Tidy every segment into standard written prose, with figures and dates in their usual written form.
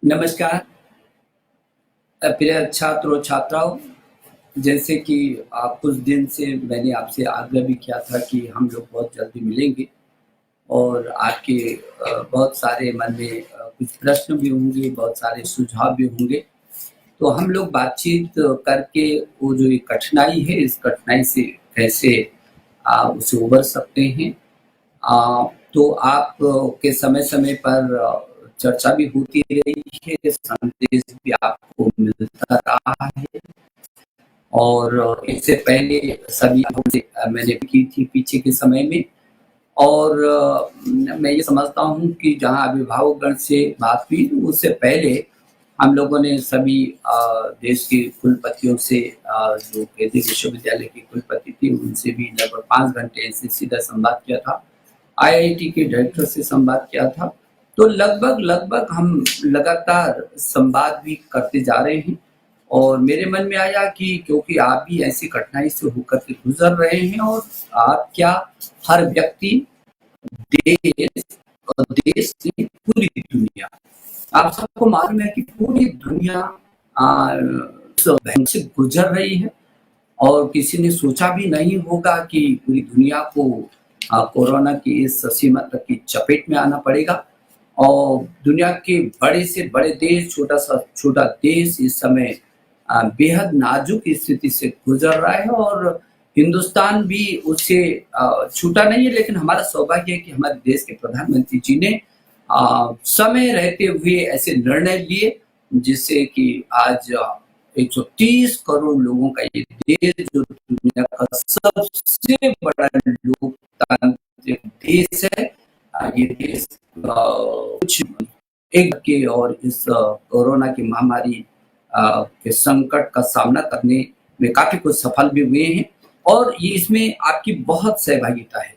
नमस्कार प्रिय छात्र और छात्राओं। जैसे कि कुछ दिन से मैंने आपसे आग्रह भी किया था कि हम लोग बहुत जल्दी मिलेंगे और आपके बहुत सारे मन में कुछ प्रश्न भी होंगे, बहुत सारे सुझाव भी होंगे। तो हम लोग बातचीत करके वो जो ये कठिनाई है, इस कठिनाई से कैसे उससे उबर सकते हैं। अ, तो आप के समय-समय पर चर्चा भी होती रही है, संदेश भी आपको मिलता रहा है और इससे पहले सभी लोगों से मैंने भी की थी पीछे के समय में। और मैं ये समझता हूँ कि जहाँ अभिभावकगण से बात हुई, उससे पहले हम लोगों ने सभी देश के कुलपतियों से, जो केंद्रीय विश्वविद्यालय के कुलपति थे, उनसे भी लगभग 5 घंटे ऐसे सीधा संवाद किया था। आईआईटी के डायरेक्टर से संवाद किया था। तो लगभग हम लगातार संवाद भी करते जा रहे हैं और मेरे मन में आया कि क्योंकि आप भी ऐसी कठिनाई से होकर के गुजर रहे हैं और आप क्या, हर व्यक्ति, देश और देश से पूरी दुनिया, आप सबको मालूम है कि पूरी दुनिया इस भय से गुजर रही है और किसी ने सोचा भी नहीं होगा कि पूरी दुनिया को कोरोना की इस सीमात की चपेट में आना पड़ेगा और दुनिया के बड़े से बड़े देश, छोटा सा छोटा देश इस समय बेहद नाजुक स्थिति से गुजर रहा है और हिंदुस्तान भी उससे छूटा नहीं है। लेकिन हमारा सौभाग्य है कि हमारे देश के प्रधानमंत्री जी ने समय रहते हुए ऐसे निर्णय लिए जिससे कि आज 130 करोड़ लोगों का ये देश, जो दुनिया का सबसे बड़ा लोकतांत्रिक देश है, ये देश कुछ एक के और इस कोरोना की महामारी के संकट का सामना करने में काफी कुछ सफल भी हुए हैं और ये इसमें आपकी बहुत सहभागिता है।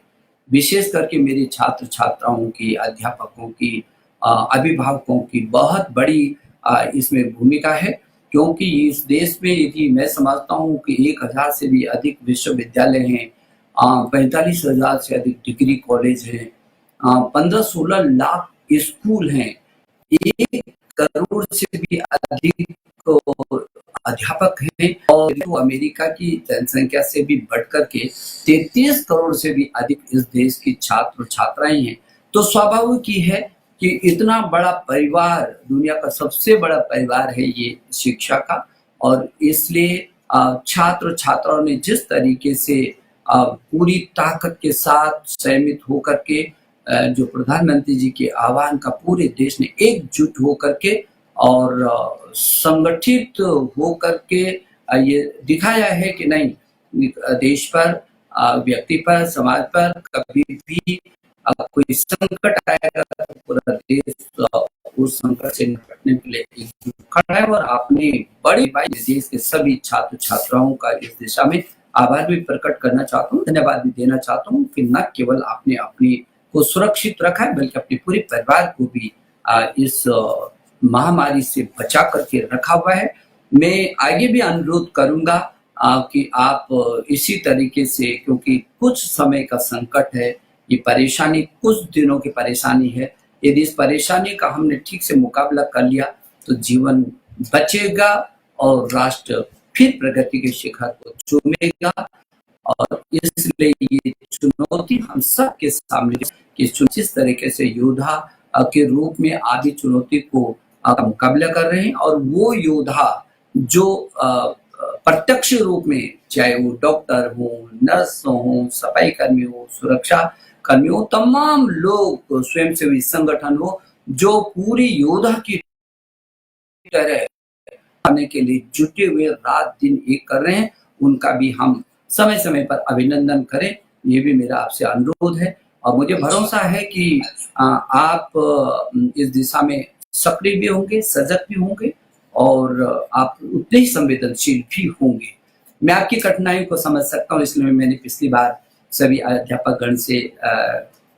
विशेष करके मेरे छात्र छात्राओं की, अध्यापकों की, अभिभावकों की बहुत बड़ी इसमें भूमिका है, क्योंकि इस देश में यदि मैं समझता हूँ कि 1000 से भी अधिक विश्वविद्यालय हैं, 45,000 से अधिक डिग्री कॉलेज हैं, 15-16 लाख स्कूल हैं, 1 करोड़ से भी अधिक अध्यापक हैं और तो अमेरिका की जनसंख्या से भी बढ़कर के 33 करोड़ से भी अधिक इस देश की छात्र छात्राएं हैं। तो स्वाभाविक ही है कि इतना बड़ा परिवार, दुनिया का सबसे बड़ा परिवार है ये शिक्षा का, और इसलिए छात्र छात्राओं ने जिस तरीके से पूरी ताकत के साथ संयमित होकर के जो प्रधानमंत्री जी के आह्वान का पूरे देश ने एकजुट होकर के और संगठित होकर के ये दिखाया है कि नहीं, देश पर, व्यक्ति पर, समाज पर कभी भी कोई संकट आएगा तो पूरा देश उस संकट से निपटने के लिए एकजुट खड़ा है। और आपने बड़ी देश के सभी छात्र छात्राओं का इस दिशा में आभार भी प्रकट करना चाहता हूँ, धन्यवाद भी देना चाहता हूँ कि न केवल आपने अपनी को सुरक्षित रखा है बल्कि अपने पूरे परिवार को भी इस महामारी से बचा करके रखा हुआ है। मैं आगे भी अनुरोध करूंगा कि आप इसी तरीके से, क्योंकि कुछ समय का संकट है, ये परेशानी कुछ दिनों की परेशानी है, यदि इस परेशानी का हमने ठीक से मुकाबला कर लिया तो जीवन बचेगा और राष्ट्र फिर प्रगति के शिखर को चूमेगा। और इसलिए ये चुनौती हम सबके सामने कि जिस तरीके से योद्धा के रूप में आदि चुनौती को मुकाबला कर रहे हैं, और वो योद्धा जो प्रत्यक्ष रूप में, चाहे वो डॉक्टर हो, नर्स हो, सफाई कर्मी हो, सुरक्षा कर्मी हो, तमाम लोग, स्वयंसेवी संगठन हो, जो पूरी योद्धा की तरह आने के लिए जुटे हुए रात दिन एक कर रहे हैं, उनका भी हम समय समय पर अभिनंदन करें, ये भी मेरा आपसे अनुरोध है। और मुझे भरोसा है कि आप इस दिशा में सक्रिय भी होंगे, सजग भी होंगे और आप उतने ही संवेदनशील भी होंगे। मैं आपकी कठिनाइयों को समझ सकता हूँ, इसलिए मैंने पिछली बार सभी अध्यापक गण से,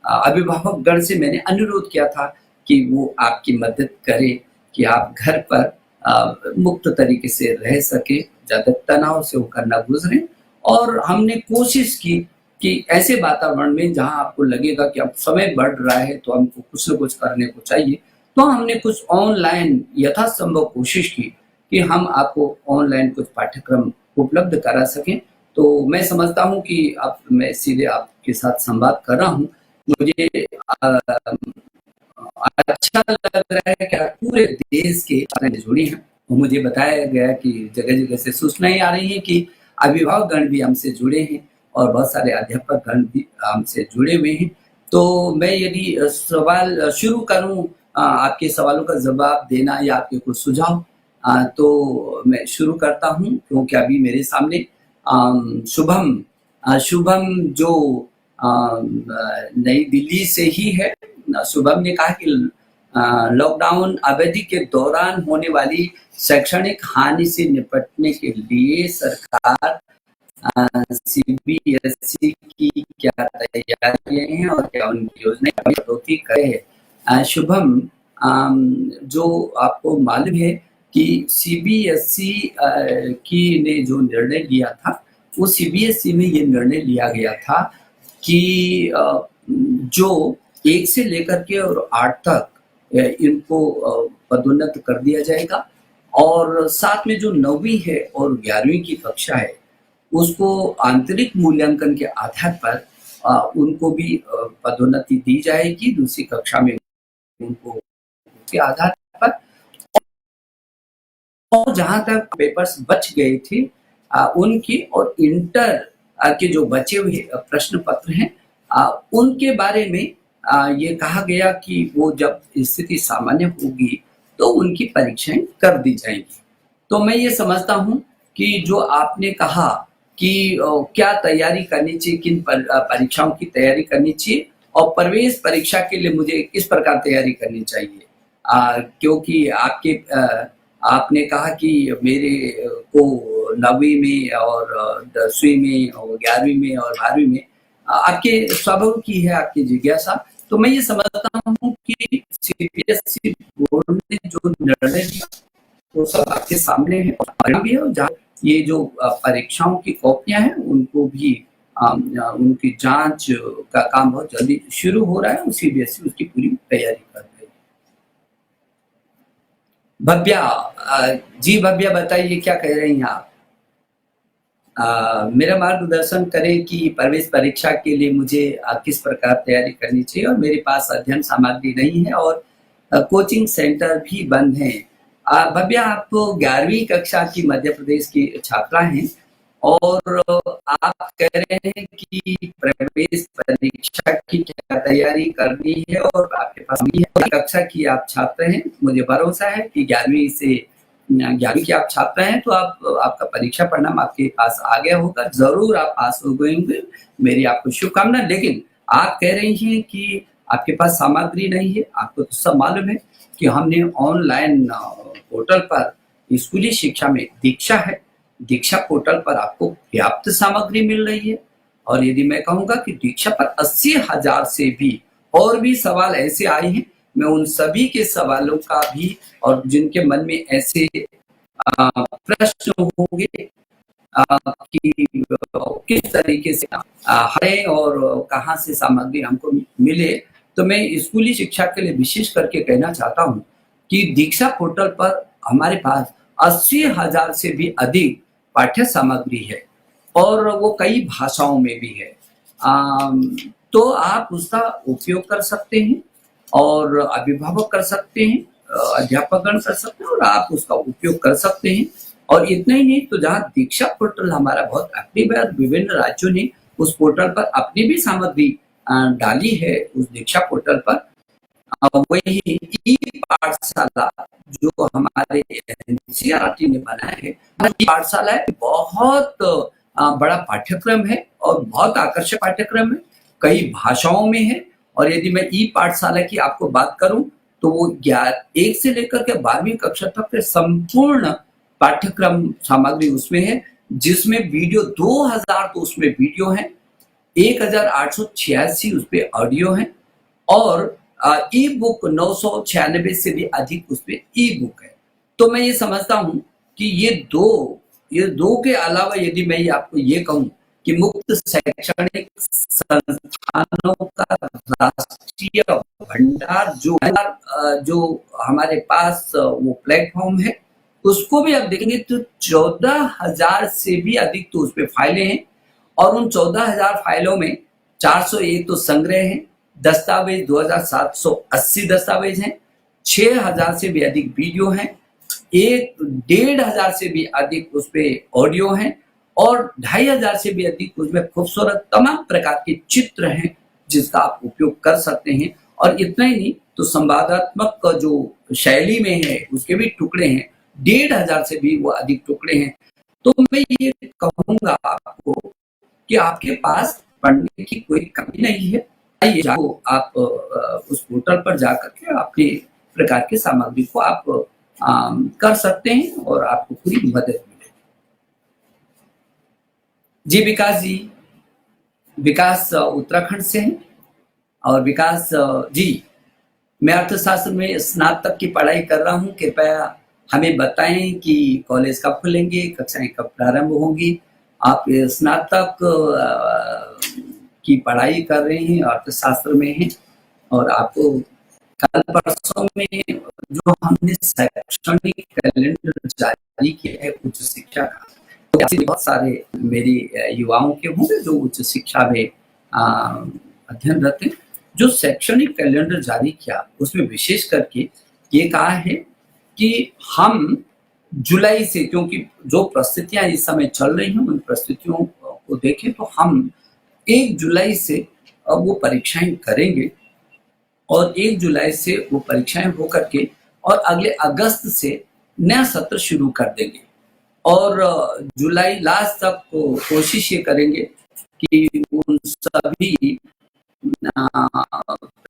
अभिभावक गण से मैंने अनुरोध किया था कि वो आपकी मदद करे कि आप घर पर मुक्त तरीके से रह सके, ज्यादा तनाव से होकर न गुजरें। और हमने कोशिश की कि ऐसे वातावरण में जहां आपको लगेगा कि अब समय बढ़ रहा है तो हमको कुछ न कुछ करने को चाहिए, तो हमने कुछ ऑनलाइन यथासंभव कोशिश की कि हम आपको ऑनलाइन कुछ पाठ्यक्रम उपलब्ध करा सकें। तो मैं समझता हूँ कि अब मैं सीधे आपके साथ संवाद कर रहा हूँ। मुझे अच्छा लग रहा है कि आप पूरे देश के छात्र जुड़ी हैं। और मुझे बताया गया कि जगह-जगह से सूचनाएँ आ रही हैं कि अभिभावकगण भी हमसे जुड़े हैं और बहुत सारे अध्यापकगण भी हमसे जुड़े हुए हैं। तो मैं यदि सवाल शुरू करूँ आपके सवालों का जवाब देना या आपके कुछ सुझाव, तो मैं शुरू करता हूँ क्योंकि अभी मेरे सामने शुभम जो नई दिल्ली से ही है। शुभम ने कहा कि लॉकडाउन अवधि के दौरान होने वाली शैक्षणिक हानि से निपटने के लिए सरकार सीबीएसई की क्या तैयारियां हैं और क्या उनकी योजनाएं कटौती करे। शुभम, जो आपको मालूम है कि सीबीएसई की ने जो निर्णय लिया था, वो सीबीएसई में ये निर्णय लिया गया था कि जो 1 से लेकर के और 8 तक इनको पदोन्नत कर दिया जाएगा और साथ में जो 9वीं है और 11वीं की कक्षा है, उसको आंतरिक मूल्यांकन के आधार पर उनको भी पदोन्नति दी जाएगी। दूसरी कक्षा में उनको उसके आधार पर, और जहाँ तक पेपर्स बच गए थे उनकी और इंटर के जो बचे हुए प्रश्न पत्र हैं उनके बारे में ये कहा गया कि वो जब स्थिति सामान्य होगी तो उनकी परीक्षाएं कर दी जाएंगी। तो मैं ये समझता हूँ कि जो आपने कहा कि क्या तैयारी करनी चाहिए, किन परीक्षाओं की तैयारी करनी चाहिए और प्रवेश परीक्षा के लिए मुझे किस प्रकार तैयारी करनी चाहिए, क्योंकि आपने कहा कि मेरे को 9वीं में और 10वीं में और 11वीं में और 12वीं में आपके स्वाभाविक की है आपकी जिज्ञासा। तो मैं ये समझता हूँ कि सीबीएसई बोर्ड ने जो निर्णय लिया वो सब आपके सामने है और जहाँ ये जो परीक्षाओं की कॉपियां हैं उनको भी उनकी जांच का काम बहुत जल्दी शुरू हो रहा है और सीबीएसई उसकी पूरी तैयारी कर रही है। भव्या, जी भव्या बताइए क्या कह रही हैं आप? मेरा मार्गदर्शन करें कि प्रवेश परीक्षा के लिए मुझे किस प्रकार तैयारी करनी चाहिए और मेरे पास अध्ययन सामग्री नहीं है और कोचिंग सेंटर भी बंद हैं। भव्या, आप 11वीं कक्षा की मध्य प्रदेश की छात्रा हैं और आप कह रहे हैं कि प्रवेश परीक्षा की क्या तैयारी करनी है और आपके पास नहीं है। कक्षा की आप छात्र हैं, मुझे भरोसा है कि 11वीं की आप छात्र हैं तो आपका परीक्षा परिणाम आपके पास आ गया होगा, जरूर आप पास हो गए होंगे, मेरी आपको शुभकामना। लेकिन आप कह रही हैं कि आपके पास सामग्री नहीं है। आपको तो सब मालूम है कि हमने ऑनलाइन पोर्टल पर स्कूली शिक्षा में दीक्षा है, दीक्षा पोर्टल पर आपको पर्याप्त सामग्री मिल रही है और यदि मैं कहूँगा कि दीक्षा पर 80,000 से भी और भी सवाल ऐसे आए हैं, मैं उन सभी के सवालों का भी और जिनके मन में ऐसे प्रश्न होंगे कि किस तरीके से है और कहाँ से सामग्री हमको मिले, तो मैं स्कूली शिक्षा के लिए विशेष करके कहना चाहता हूँ कि दीक्षा पोर्टल पर हमारे पास 80,000 से भी अधिक पाठ्य सामग्री है और वो कई भाषाओं में भी है। तो आप उसका उपयोग कर सकते हैं और अभिभावक कर सकते हैं, अध्यापकगण कर सकते हैं और आप उसका उपयोग कर सकते हैं। और इतना ही नहीं, तो जहाँ दीक्षा पोर्टल हमारा बहुत एक्टिव है और विभिन्न राज्यों ने उस पोर्टल पर अपनी भी सामग्री डाली है उस दीक्षा पोर्टल पर। वही ई पाठशाला जो हमारे एनसीईआरटी ने बनाया है, ई पाठशाला है, बहुत बड़ा पाठ्यक्रम है और बहुत आकर्षक पाठ्यक्रम है, कई भाषाओं में है। और यदि मैं ई पाठशाला की आपको बात करूं तो वो 1 से लेकर के 12वीं कक्षा तक के संपूर्ण पाठ्यक्रम सामग्री उसमें है, जिसमें वीडियो 2000 तो उसमें वीडियो है, 1886 उस पे ऑडियो है और ई बुक 996 से भी अधिक उस पे ई बुक है। तो मैं ये समझता हूं कि ये दो के अलावा यदि मैं आपको ये कहूं कि मुक्त शैक्षणिक संस्थानों का राष्ट्रीय भंडार जो हमारे पास वो प्लेटफॉर्म है, उसको भी आप देखेंगे तो 14,000 से भी अधिक तो उसपे फाइलें हैं और उन 14,000 फाइलों में 401 तो संग्रह हैं, दस्तावेज 2,780 दस्तावेज हैं, 6,000 से भी अधिक वीडियो हैं, 1,500 से भी अधिक उसपे ऑडियो हैं और 2,500 से भी अधिक उसमें खूबसूरत तमाम प्रकार के चित्र हैं जिसका आप उपयोग कर सकते हैं। और इतना ही नहीं तो संवादात्मक जो शैली में है उसके भी टुकड़े हैं, 1,500 से भी वो अधिक टुकड़े हैं। तो मैं ये कहूंगा आपको कि आपके पास पढ़ने की कोई कमी नहीं है। आइए आप उस पोर्टल पर जाकर के अपने प्रकार की सामग्री को आप कर सकते हैं और आपको पूरी मदद मिलेगी। जी विकास जी, विकास उत्तराखंड से हैं और विकास जी, मैं अर्थशास्त्र में स्नातक की पढ़ाई कर रहा हूँ। कृपया हमें बताएं कि कॉलेज कब खुलेंगे, कक्षाएं कब प्रारंभ होंगी। आप स्नातक की पढ़ाई कर रहे हैं, अर्थशास्त्र में हैं और आपको कल परसों में जो हमने शैक्षणिक कैलेंडर जारी किया है उच्च शिक्षा का, तो बहुत सारे मेरे युवाओं के होंगे जो उच्च शिक्षा में अध्ययनरत हैं। जो शैक्षणिक कैलेंडर जारी किया उसमें विशेष करके ये कहा है कि हम जुलाई से, क्योंकि जो परिस्थितियां इस समय चल रही हैं उन परिस्थितियों को देखें तो हम 1 जुलाई से अब वो परीक्षाएं करेंगे और 1 जुलाई से वो परीक्षाएं होकर के और अगले अगस्त से नया सत्र शुरू कर देंगे और जुलाई लास्ट तक कोशिश ये करेंगे कि उन सभी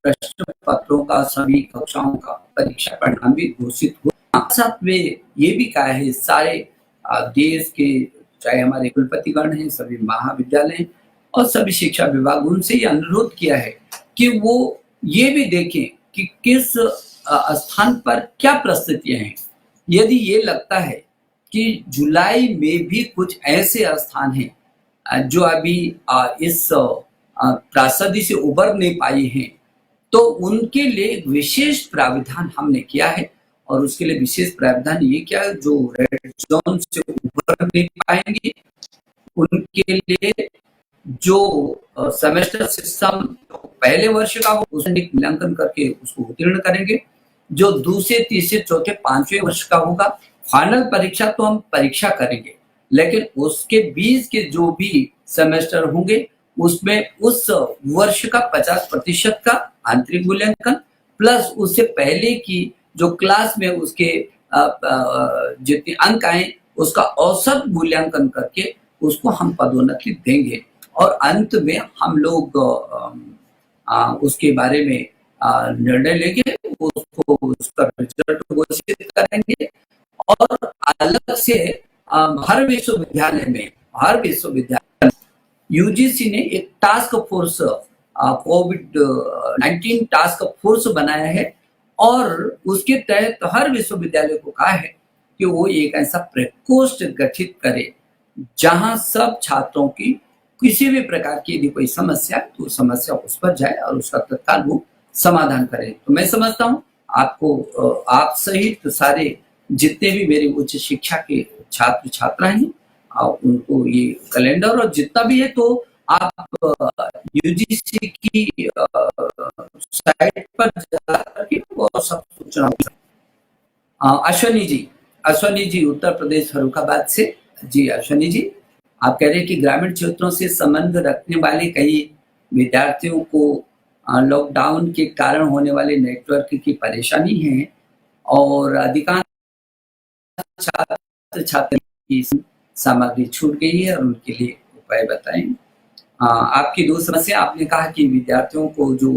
प्रश्न पत्रों का, सभी कक्षाओं का परीक्षा परिणाम भी घोषित हो। साथ में ये भी कहा है सारे देश के, चाहे हमारे कुलपतिगण हैं, सभी महाविद्यालय और सभी शिक्षा विभाग, उनसे ये अनुरोध किया है कि वो ये भी देखें कि किस स्थान पर क्या परिस्थितियां हैं। यदि ये लगता है कि जुलाई में भी कुछ ऐसे स्थान हैं जो अभी इस त्रासदी से उबर नहीं पाए हैं, तो उनके लिए विशेष प्राविधान हमने किया है और उसके लिए विशेष प्राविधान ये क्या है, जो रेड जोन से उबर नहीं पाएंगे उनके लिए जो सेमेस्टर सिस्टम पहले वर्ष का हो उसमें मूल्यांकन करके उसको उत्तीर्ण करेंगे। जो दूसरे, तीसरे, चौथे, पांचवें वर्ष का होगा, फाइनल परीक्षा तो हम परीक्षा करेंगे, लेकिन उसके बीच के जो भी सेमेस्टर होंगे उसमें उस वर्ष का 50% का आंतरिक मूल्यांकन प्लस उससे पहले की जो क्लास में उसके जितने अंक आए उसका औसत मूल्यांकन करके उसको हम पदोन्नति देंगे और अंत में हम लोग उसके बारे में निर्णय लेंगे, उसको उसका रिजल्ट घोषित करेंगे और अलग से हर विश्वविद्यालय यूजीसी ने एक टास्क फोर्स, कोविड-19 टास्क फोर्स बनाया है और उसके तहत हर विश्वविद्यालय को कहा है कि वो एक ऐसा प्रकोष्ठ गठित करे जहां सब छात्रों की किसी भी प्रकार की यदि कोई समस्या है तो समस्या उस पर जाए और उसका तत्काल वो समाधान करे। तो मैं समझता हूँ आपको, आप सहित सारे जितने भी मेरे उच्च शिक्षा के छात्र छात्रा हैं उनको ये कैलेंडर और जितना भी है तो आप यूजीसी की साइट पर जाकर के वो सब सूचना। अश्वनी जी उत्तर प्रदेश फर्रुखाबाद से। जी अश्वनी जी, आप कह रहे हैं कि ग्रामीण क्षेत्रों से संबंध रखने वाले कई विद्यार्थियों को लॉकडाउन के कारण होने वाले नेटवर्क की परेशानी है और अधिकांश छात्र छात्री की सामग्री छूट गई है और उनके लिए उपाय बताएं। आपकी दूसरी समस्या, आपने कहा कि विद्यार्थियों को जो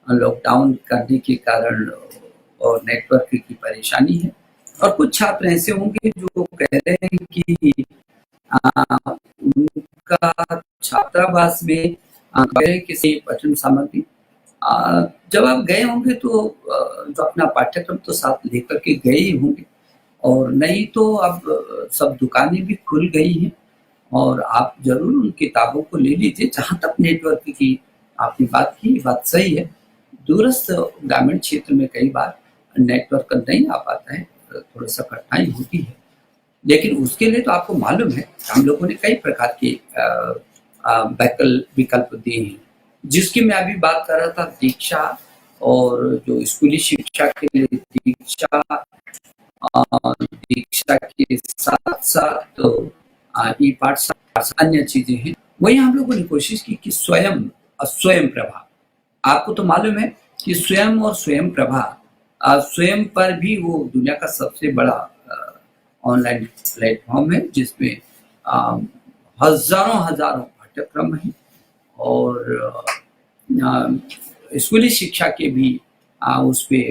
लॉकडाउन करने के कारण और नेटवर्क की परेशानी है और कुछ छात्र ऐसे होंगे जो कह रहे हैं कि उनका छात्रावास में किसी पठन सामग्री, जब आप गए होंगे तो जो अपना पाठ्यक्रम तो साथ लेकर के गए ही होंगे और नहीं तो अब सब दुकानें भी खुल गई हैं और आप ज़रूर उन किताबों को ले लीजिए। जहाँ तक नेटवर्क की आपने बात की, बात सही है। दूरस्थ ग्रामीण क्षेत्र में कई बार नेटवर्क नहीं आ पाता है, थोड़ा-सा कठिनाई होती है। लेकिन उसके लिए तो आपको मालूम है, हम लोगों ने कई प्रकार के विकल्प दिए हैं। जिसकी मैं अभी बात कर रहा था, दीक्षा, और जो स्कूली शिक्षा के लिए दीक्षा, दीक्षा के साथ-साथ तो ई-पाठशाला अन्य चीज़ें हैं। वही हम लोगों ने कोशिश की कि स्वयं स्वयं प्रभा। आपको तो मालूम है कि स्वयं और स्वयं प्रभा, स्वयं पर भी वो दुनिया का सबसे बड़ा ऑनलाइन प्लेटफ़ॉर्म है, जिसमें अ, हज़ारों पाठ्यक्रम हैं, और स्कूली शिक्षा के भी उसपे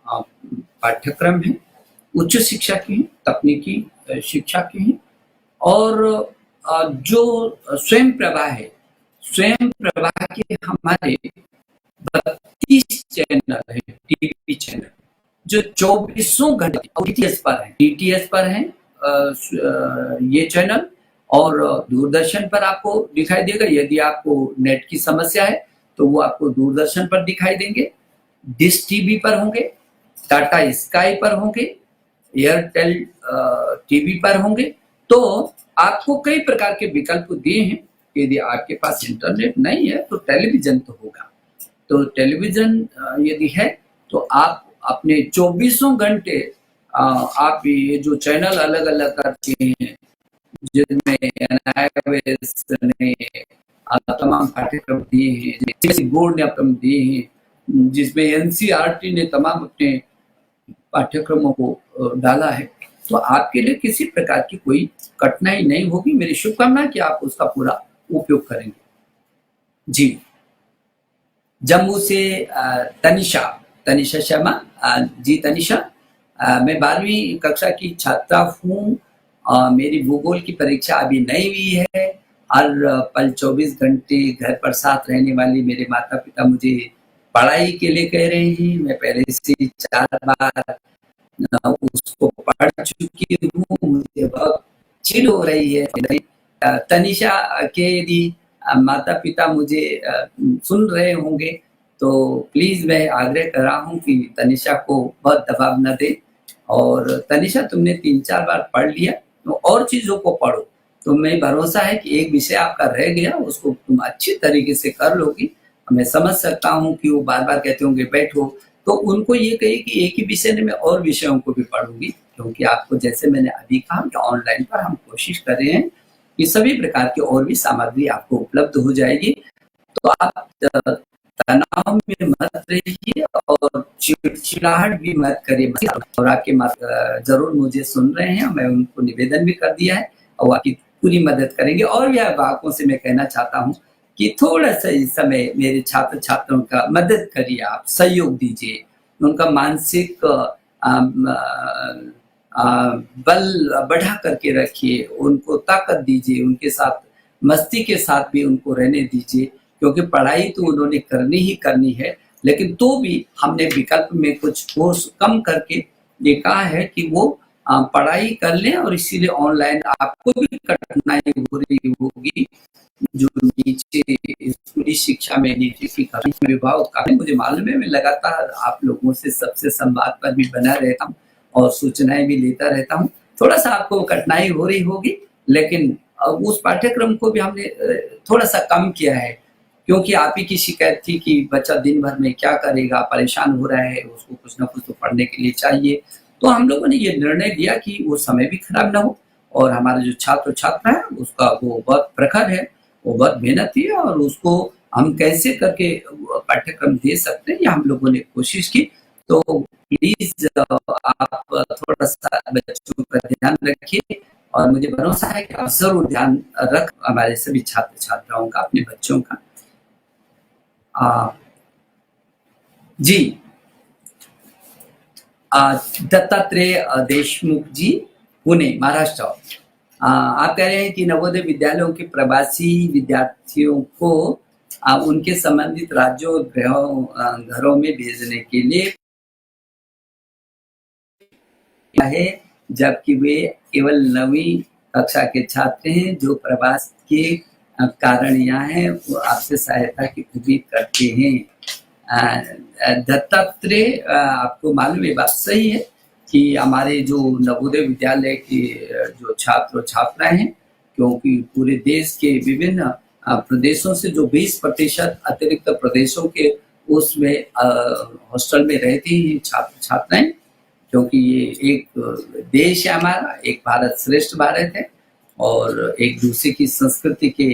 पाठ्यक्रम हैं, उच्च शिक्षा के हैं, तकनीकी शिक्षा के हैं, और जो स्वयं प्रभा है, स्वयं प्रभा के हमारे 32 चैनल है, टीवी चैनल, जो चौबीसों घंटे डीटीएच पर है ये चैनल, और दूरदर्शन पर आपको दिखाई देगा। यदि आपको नेट की समस्या है तो वो आपको दूरदर्शन पर दिखाई देंगे, डिश टीवी पर होंगे, टाटा स्काई पर होंगे, एयरटेल टीवी पर होंगे। तो आपको कई प्रकार के विकल्प दिए हैं। यदि आपके पास इंटरनेट नहीं है तो टेलीविजन तो होगा। तो टेलीविजन यदि है तो आप अपने चौबीसों घंटे आप ये जो चैनल अलग अलग करते हैं, जिनमें NIOS ने तमाम पाठ्यक्रम दिए हैं, CBSE बोर्ड ने अपने दिए हैं, जिसमें NCERT ने तमाम अपने पाठ्यक्रमों को डाला है। तो आपके लिए किसी प्रकार की कोई कठिनाई नहीं होगी। मेरी शुभकामना कि आप उसका पूरा उपयोग करेंगे। जी। जम्मू से तनिषा तनिषा शर्मा। जी तनिषा, मैं 12वीं कक्षा की छात्रा हूँ। मेरी भूगोल की परीक्षा अभी नहीं हुई है। हर पल 24 घंटे घर पर साथ रहने वाली मेरे माता-पिता मुझे पढ़ाई के लिए कह रहे हैं। मैं पहले से 4 बार उसको पढ़ चुकी हूँ। मुझे बहुत चिढ़ हो रही है। तनिषा के यदि माता-पिता मुझे सुन रहे होंगे तो प्लीज़ मैं आग्रह कर रहा हूँ कि तनिषा को बहुत दबाव न दें, और तनिषा तुमने 3-4 बार पढ़ लिया तो और चीज़ों को पढ़ो। तो मैं भरोसा है कि एक विषय आपका रह गया, उसको तुम अच्छी तरीके से कर लोगी। मैं समझ सकता हूँ कि वो बार-बार कहते होंगे बैठो, तो उनको ये कहिए कि एक ही विषय नहीं, मैं और विषयों को भी पढ़ूँगी, क्योंकि आपको जैसे मैंने अभी कहा कि ऑनलाइन पर हम कोशिश कर रहे हैं कि सभी प्रकार की और भी सामग्री आपको उपलब्ध हो जाएगी। तो आप तनाव में मत रहिए और चिड़चिड़ाहट भी मत करिए, और आपके ज़रूर मुझे सुन रहे हैं, मैं उनको निवेदन भी कर दिया है और वो आपकी पूरी मदद करेंगे। और भी अभिभावकों से मैं कहना चाहता हूँ कि थोड़ा-सा इस समय मेरे छात्र-छात्राओं का मदद करिए आप, सहयोग दीजिए, उनका मानसिक बल बढ़ा करके रखिए, उनको ताकत दीजिए, उनके साथ मस्ती के साथ भी उनको रहने दीजिए, क्योंकि पढ़ाई तो उन्होंने करनी ही करनी है। लेकिन तो भी हमने विकल्प में कुछ कोर्स कम करके ये कहा है कि वो पढ़ाई कर लें, और इसीलिए ऑनलाइन आपको भी कठिनाई हो रही होगी। जो नीचे स्कूली शिक्षा में नीचे की विभाग का है, मुझे मालूम है। मैं लगातार आप लोगों से सबसे संवाद पर भी बना रहता हूँ और सूचनाएं भी लेता रहता हूँ। थोड़ा-सा आपको कठिनाई हो रही होगी, लेकिन उस पाठ्यक्रम को भी हमने थोड़ा-सा कम किया है, क्योंकि आप ही की शिकायत थी कि बच्चा दिन भर में क्या करेगा, परेशान हो रहा है, उसको कुछ न कुछ तो पढ़ने के लिए चाहिए। तो हम लोगों ने ये निर्णय लिया कि वो समय भी खराब ना हो, और हमारा जो छात्र-छात्रा है उसका वो बहुत प्रखर है, वो बहुत मेहनती है, और उसको हम कैसे करके पाठ्यक्रम दे सकते हैं, ये हम लोगों ने कोशिश की। तो प्लीज़ आप थोड़ा-सा बच्चों का ध्यान रखिए, और मुझे भरोसा है कि आप ज़रूर ध्यान रख हमारे सभी छात्र-छात्राओं का, अपने बच्चों का। जी। दत्तात्रेय देशमुख जी, पुणे, महाराष्ट्र। आप कह रहे हैं कि नवोदय विद्यालयों के प्रवासी विद्यार्थियों को उनके संबंधित राज्यों और घरों में भेजने के लिए है, जबकि वे केवल 9वीं कक्षा के छात्र हैं जो प्रवास के कारण यहाँ हैं, वो आपसे सहायता की उम्मीद करते हैं। दत्तात्रेय, आपको मालूम है, बात सही है कि हमारे जो नवोदय विद्यालय के जो छात्र छात्राएं हैं, क्योंकि पूरे देश के विभिन्न प्रदेशों से जो 20% अतिरिक्त प्रदेशों के उसमें हॉस्टल में रहती हैं छात्र छात्राएं, क्योंकि ये एक देश है हमारा, एक भारत श्रेष्ठ भारत है, और एक दूसरे की संस्कृति के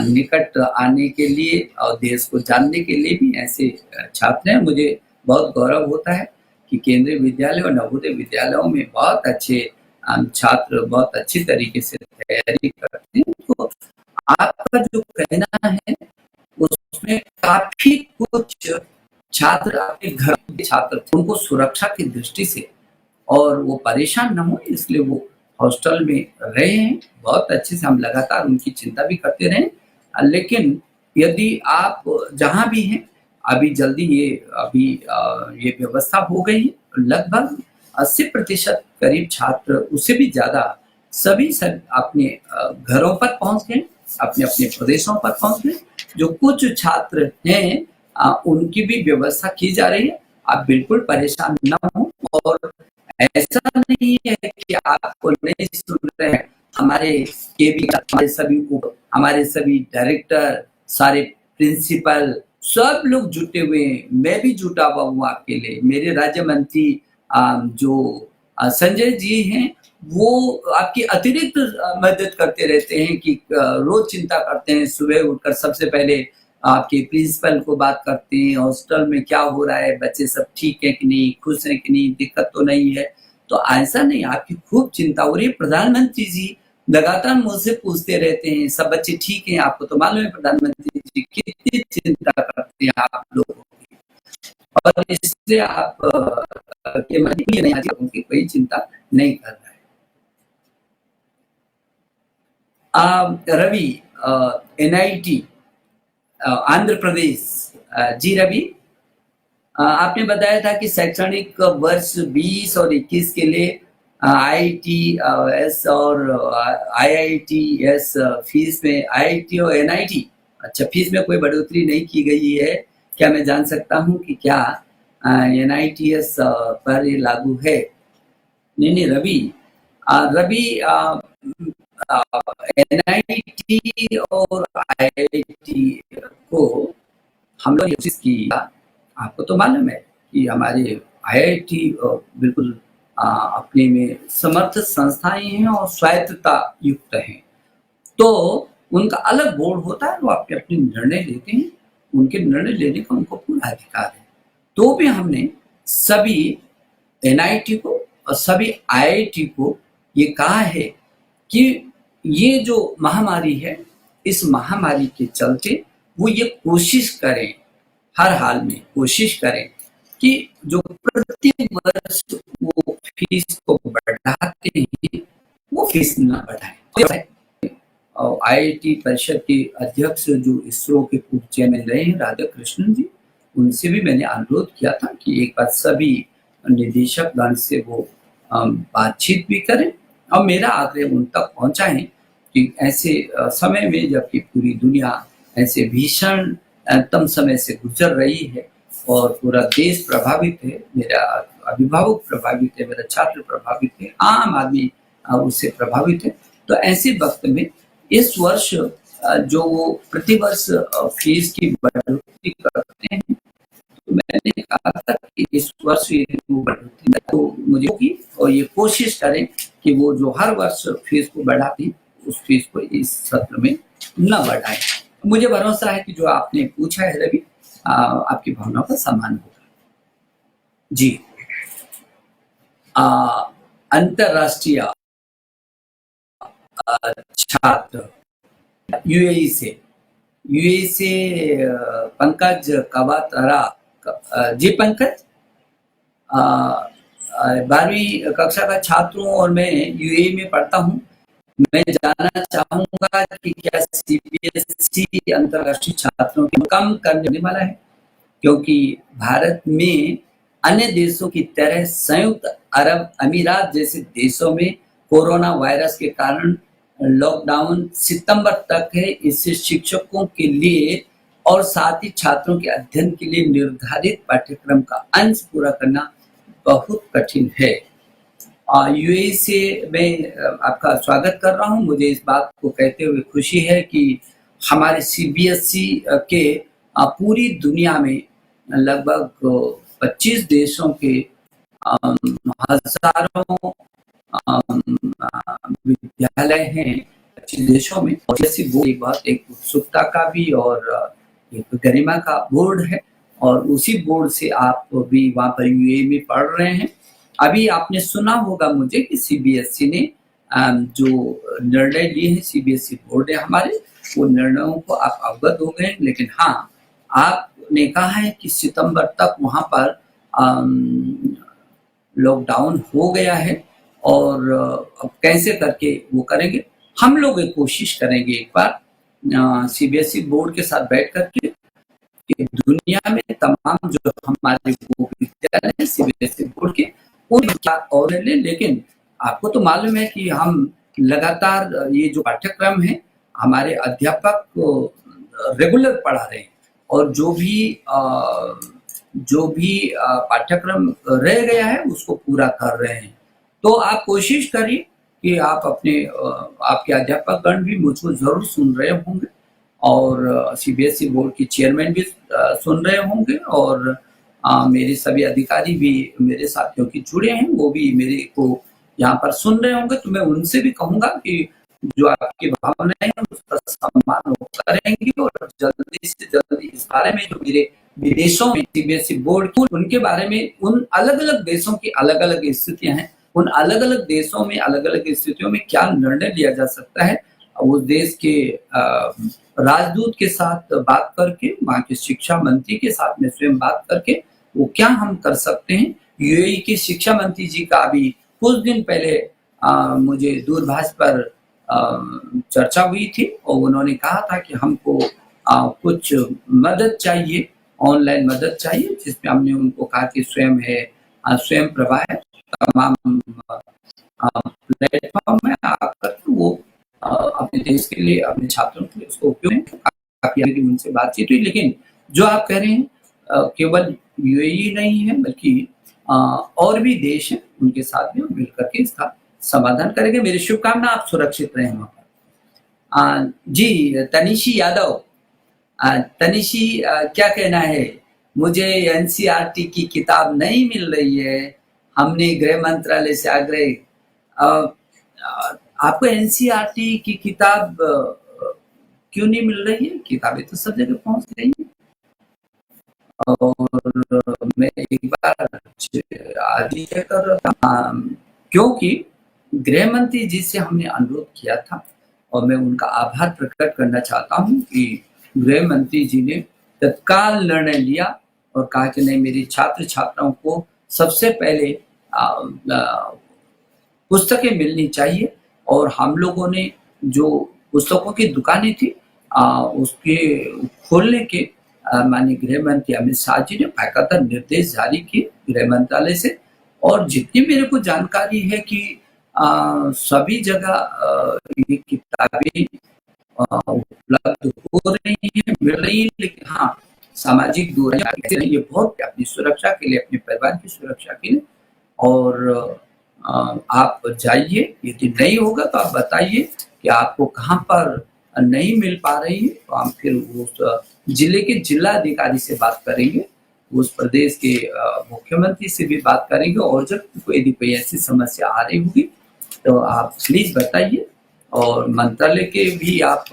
निकट आने के लिए और देश को जानने के लिए भी ऐसे छात्र हैं। मुझे बहुत गौरव होता है कि केंद्रीय विद्यालय और नवोदय विद्यालयों में बहुत अच्छे छात्र बहुत अच्छी तरीके से तैयारी करते हैं। तो आपका जो कहना है उसमें काफी कुछ छात्र अपने घर के छात्र थे, उनको सुरक्षा की दृष्टि से और वो परेशान न हो इसलिए वो हॉस्टल में रहे हैं। बहुत अच्छे से हम लगातार उनकी चिंता भी करते रहे। लेकिन यदि आप जहाँ भी हैं, अभी जल्दी ये व्यवस्था हो गई है, लगभग 80% करीब छात्र, उससे भी ज्यादा सभी सब अपने घरों पर पहुंच गए, अपने अपने प्रदेशों पर पहुंच गए। जो कुछ छात्र हैं उनकी भी व्यवस्था की जा रही है। आप बिल्कुल परेशान न हो, और ऐसा नहीं है कि आपको नहीं सुन रहे हैं। हमारे केबी हमारे सभी डायरेक्टर, सारे प्रिंसिपल, सब लोग जुटे हुए हैं। मैं भी जुटा हुआ हूँ आपके लिए। मेरे राज्य मंत्री जो संजय जी हैं, वो आपकी अतिरिक्त मदद करते रहते हैं कि रोज चिंता करते हैं। सुबह उठकर सबसे पहले आपके प्रिंसिपल को बात करते हैं, हॉस्टल में क्या हो रहा है, बच्चे सब ठीक है कि नहीं, खुश है कि नहीं, दिक्कत तो नहीं है। तो ऐसा नहीं, आपकी खूब चिंता हो रही है। प्रधानमंत्री जी लगातार मुझसे पूछते रहते हैं सब बच्चे ठीक हैं। आपको तो मालूम है प्रधानमंत्री जी कितनी चिंता करते हैं आप लोगों की, और इससे आप के मन में नहीं आती उनकी कोई चिंता नहीं कर रहा है। रवि, NIT आंध्र प्रदेश, जी रवि, आपने बताया था कि शैक्षणिक वर्ष 20 और 21 के लिए IITS और IITS फीस में, IIT और NIT, अच्छा, फीस में कोई बढ़ोतरी नहीं की गई है। क्या मैं जान सकता हूँ कि क्या NITS पर ये लागू है? नहीं रवि, रवि, NIT और IIT को हम लोग कोशिश की। आपको तो मालूम है कि हमारे IIT बिल्कुल अपने में समर्थ संस्थाएं हैं और स्वायत्तता युक्त हैं। तो उनका अलग बोर्ड होता है, वो अपने अपने निर्णय लेते हैं, उनके निर्णय लेने का उनको पूरा अधिकार है। तो भी हमने सभी NIT को और सभी IIT को ये कहा है कि ये जो महामारी है, इस महामारी के चलते वो ये कोशिश करें, हर हाल में कोशिश करें कि जो प्रति वर्ष वो फीस को बढ़ाते हैं वो फीस न बढ़ाएं। और IIT परिषद के अध्यक्ष जो इसरो के पूर्व चेयरमैन रहे हैं राधाकृष्णन जी, उनसे भी मैंने अनुरोध किया था कि एक बार सभी निदेशक गण से वो बातचीत भी करें और मेरा आग्रह उन तक पहुंचाएं कि ऐसे समय में जबकि पूरी दुनिया ऐसे भीषणतम समय से गुजर रही है और पूरा देश प्रभावित है, मेरा अभिभावक प्रभावित है, मेरा छात्र प्रभावित है, आम आदमी उससे प्रभावित है। तो ऐसे वक्त में इस वर्ष जो वो प्रतिवर्ष फीस की बढ़ोतरी करते हैं, तो मैंने कहा था कि इस वर्ष ये बढ़ोतरी तो मुझे होगी, और ये कोशिश करें कि वो जो हर वर्ष फीस को बढ़ाती उस फीस को इस सत्र में न बढ़ाएं। मुझे भरोसा है कि जो आपने पूछा है रवि, आपकी भावनाओं का सम्मान होगा। जी, अंतरराष्ट्रीय छात्र UAE से पंकज कवातरा, जी पंकज, 12वीं कक्षा का छात्र हूँ और मैं UAE में पढ़ता हूँ। मैं जानना चाहूंगा कि क्या CBSE अंतरराष्ट्रीय छात्रों को कम करने वाला है, क्योंकि भारत में अन्य देशों की तरह संयुक्त अरब अमीरात जैसे देशों में कोरोना वायरस के कारण लॉकडाउन सितंबर तक है। इससे शिक्षकों के लिए और साथ ही छात्रों के अध्ययन के लिए निर्धारित पाठ्यक्रम का अंश पूरा करना बहुत कठिन है। यूएई से मैं आपका स्वागत कर रहा हूँ। मुझे इस बात को कहते हुए खुशी है कि हमारे सीबीएसई के पूरी दुनिया में लगभग 25 देशों के हजारों विद्यालय हैं 25 देशों में। और जैसे वो एक बहुत एक उत्सुकता का भी और एक गरिमा का बोर्ड है, और उसी बोर्ड से आप भी वहाँ पर यूएई में पढ़ रहे हैं। अभी आपने सुना होगा मुझे कि सीबीएसई ने जो निर्णय लिए हैं, सीबीएसई बोर्ड है हमारे, वो निर्णयों को आप अवगत हो गए। लेकिन हाँ, आपने कहा है कि सितंबर तक वहाँ पर लॉकडाउन हो गया है, और अब कैसे करके वो करेंगे। हम लोग एक कोशिश करेंगे एक बार सीबीएसई बोर्ड के साथ बैठ करके कि दुनिया में तमाम जो हमारे वो विद्यालय हैं सीबीएसई बोर्ड के, उनका और ले। लेकिन आपको तो मालूम है कि हम लगातार ये जो पाठ्यक्रम है हमारे अध्यापक रेगुलर पढ़ा रहे हैं, और जो भी पाठ्यक्रम रह गया है उसको पूरा कर रहे हैं। तो आप कोशिश करिए कि आप अपने आपके अध्यापक गण भी मुझको जरूर सुन रहे होंगे, और सीबीएसई बोर्ड के चेयरमैन भी सुन रहे होंगे, और मेरे सभी अधिकारी भी मेरे साथियों की जुड़े हैं, वो भी मेरे को यहाँ पर सुन रहे होंगे। तो मैं उनसे भी कहूंगा कि जो आपकी भावनाएं हैं उसका सम्मान वो करेंगे, और जल्दी से जल्दी इस बारे में जो मेरे विदेशों में सीबीएसई बोर्ड की उनके बारे में, उन अलग अलग देशों की अलग अलग स्थितियां हैं, उन अलग अलग देशों में अलग अलग स्थितियों में क्या निर्णय लिया जा सकता है, उस देश के राजदूत के साथ बात करके, वहाँ के शिक्षा मंत्री के साथ में स्वयं बात करके वो क्या हम कर सकते हैं। यूएई के शिक्षा मंत्री जी का अभी कुछ दिन पहले मुझे दूरभाष पर चर्चा हुई थी, और उन्होंने कहा था कि हमको कुछ मदद चाहिए, ऑनलाइन मदद चाहिए, जिसमें हमने उनको कहा कि स्वयं प्रभा है, तमाम प्लेटफॉर्म में आकर वो अपने देश के लिए, अपने छात्रों के लिए उसको उपयोग काफी उनसे बातचीत हुई। लेकिन जो आप कह रहे हैं केवल यूएई नहीं है, बल्कि और भी देश हैं, उनके साथ भी मिलकर के इसका समाधान करेंगे। मेरी शुभकामना, आप सुरक्षित रहें वहाँ पर। जी तनिषी यादव, तनिषी क्या कहना है? मुझे एनसीईआरटी की किताब नहीं मिल रही है, हमने गृह मंत्रालय से आग्रह। आपको एनसीईआरटी की किताब क्यों नहीं मिल रही है? किताबें तो सब जगह पहुंच गई हैं। और मैं एक बार आज ही चेक कर रहा था, क्योंकि गृह मंत्री जी से हमने अनुरोध किया था, और मैं उनका आभार प्रकट करना चाहता हूं कि गृह मंत्री जी ने तत्काल निर्णय लिया और कहा कि नहीं, मेरी छात्र छात्राओं को सबसे पहले पुस्तकें मिलनी चाहिए। और हम लोगों ने जो पुस्तकों की दुकानें थी उसके खोलने के माननीय गृह मंत्री अमित शाह जी ने बाकायदा निर्देश जारी किए गृह मंत्रालय से, और जितनी मेरे को जानकारी है कि सभी जगह ये किताबें उपलब्ध हो रही है, मिल रही है। लेकिन हाँ, सामाजिक दूरी ये बहुत अपनी सुरक्षा के लिए, अपने परिवार की सुरक्षा के लिए। और आप जाइए, यदि नहीं होगा तो आप बताइए कि आपको कहाँ पर नहीं मिल पा रही है, तो हम फिर उस जिले के जिला अधिकारी से बात करेंगे, उस प्रदेश के मुख्यमंत्री से भी बात करेंगे, और जब यदि कोई ऐसी समस्या आ रही होगी तो आप प्लीज बताइए। और मंत्रालय के भी आप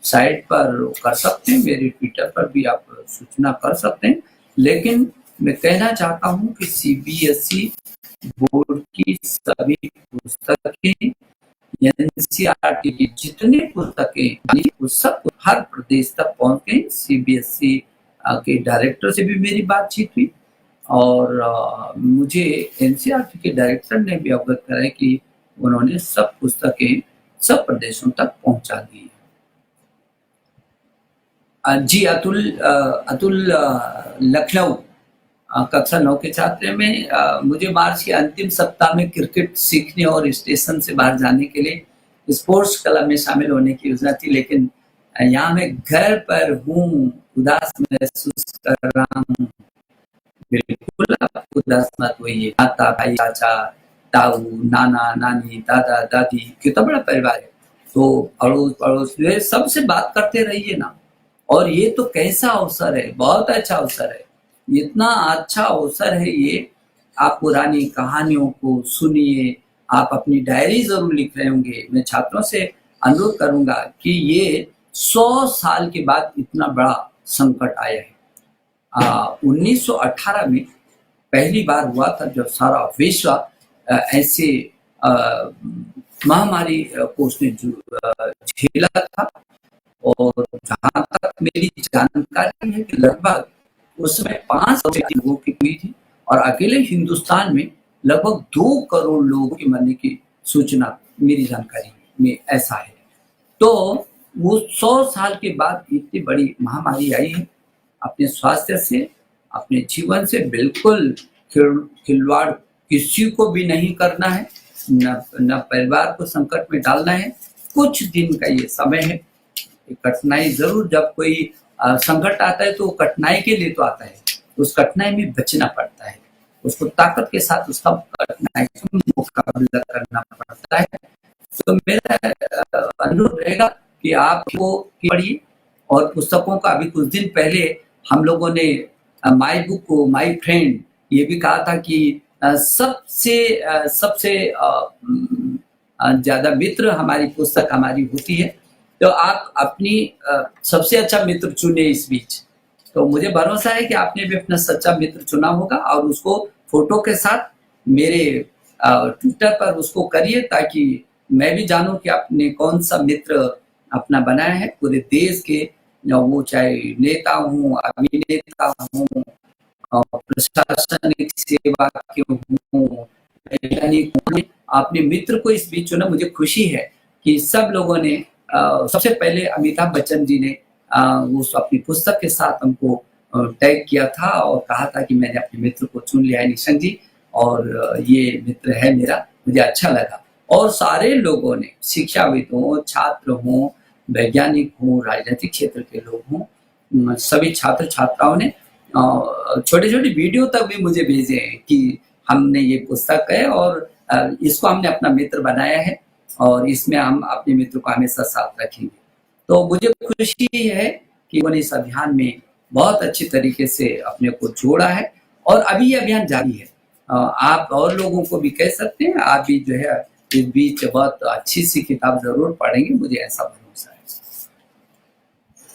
साइट पर कर सकते हैं, मेरे ट्विटर पर भी आप सूचना कर सकते हैं। लेकिन मैं कहना चाहता हूं कि सीबीएसई बोर्ड की सभी पुस्तकें, एनसीईआरटी की जितनी पुस्तकें, उस सब हर प्रदेश तक पहुंच गई। सीबीएसई के डायरेक्टर से भी मेरी बातचीत हुई, और मुझे एनसीईआरटी के डायरेक्टर ने भी अवगत कराया कि उन्होंने सब पुस्तकें सब प्रदेशों तक पहुंचा दी। जी अतुल लखनऊ कक्षा 9 के छात्र में मुझे मार्च के अंतिम सप्ताह में क्रिकेट सीखने और स्टेशन से बाहर जाने के लिए स्पोर्ट्स क्लब में शामिल होने की योजना थी, लेकिन यहाँ मैं घर पर हूँ, उदास महसूस कर रहा हूँ। बिल्कुल आप उदास मत होइए। माता, भाई, चाचा, ताऊ, नाना, नानी, दादा, दादी, कितना बड़ा परिवार है। तो अड़ोस पड़ोस ये सबसे बात करते रहिए ना। और ये तो कैसा अवसर है, बहुत अच्छा अवसर है, इतना अच्छा अवसर है ये। आप पुरानी कहानियों को सुनिए, आप अपनी डायरी जरूर लिख रहे होंगे। मैं छात्रों से अनुरोध करूंगा कि ये 100 साल के बाद इतना बड़ा संकट आया है। 1918 में पहली बार हुआ था जब सारा विश्व ऐसे महामारी को उसने झेला था। और जहां तक मेरी जानकारी है कि लगभग उस समय 5 लोगों की हुई थी, और अकेले हिंदुस्तान में लगभग 2 करोड़ लोगों के मरने की सूचना मेरी जानकारी में ऐसा है। तो वो 100 साल के बाद इतनी बड़ी महामारी आई है। अपने स्वास्थ्य से, अपने जीवन से बिल्कुल खिलवाड़ किसी को भी नहीं करना है, न परिवार को संकट में डालना है। कुछ दिन का ये समय है। कठिनाई जरूर, जब कोई संकट आता है तो कठिनाई के लिए तो आता है, उस कठिनाई में बचना पड़ता है, उसको ताकत के साथ उसका कठिनाई का मुकाबला करना पड़ता है। तो मेरा अनुरोध रहेगा कि आप वो पढ़िए। और पुस्तकों का अभी कुछ दिन पहले हम लोगों ने माई बुक को माई फ्रेंड ये भी कहा था कि सबसे ज्यादा मित्र हमारी पुस्तक हमारी होती है। तो आप अपनी सबसे अच्छा मित्र चुने इस बीच। तो मुझे भरोसा है कि आपने भी अपना सच्चा मित्र चुना होगा, और उसको फोटो के साथ मेरे ट्विटर पर उसको करिए, ताकि मैं भी जानूं कि आपने कौन सा मित्र अपना बनाया है। पूरे देश के, वो चाहे नेता हूँ, अभिनेता हूँ, प्रशासनिक सेवा के हूँ, वैज्ञानिक हूँ, आपने मित्र को इस बीच चुना। मुझे खुशी है कि सब लोगों ने सबसे पहले अमिताभ बच्चन जी ने उस अपनी पुस्तक के साथ हमको टैग किया था और कहा था कि मैंने अपने मित्र को चुन लिया है, निशंक जी, और ये मित्र है मेरा। मुझे अच्छा लगा। और सारे लोगों ने, शिक्षाविद हों, छात्र हों, वैज्ञानिक हों, राजनीतिक क्षेत्र के लोग हों, सभी छात्र छात्राओं ने छोटे छोटे वीडियो तक भी मुझे भेजे हैं कि हमने ये पुस्तक है और इसको हमने अपना मित्र बनाया है, और इसमें हम अपने मित्र को हमेशा साथ रखेंगे। तो मुझे खुशी है कि उन्होंने इस अभियान में बहुत अच्छी तरीके से अपने को जोड़ा है, और अभी ये अभियान जारी है। आप और लोगों को भी कह सकते हैं, आप भी जो है इस बीच बहुत अच्छी सी किताब जरूर पढ़ेंगे, मुझे ऐसा भरोसा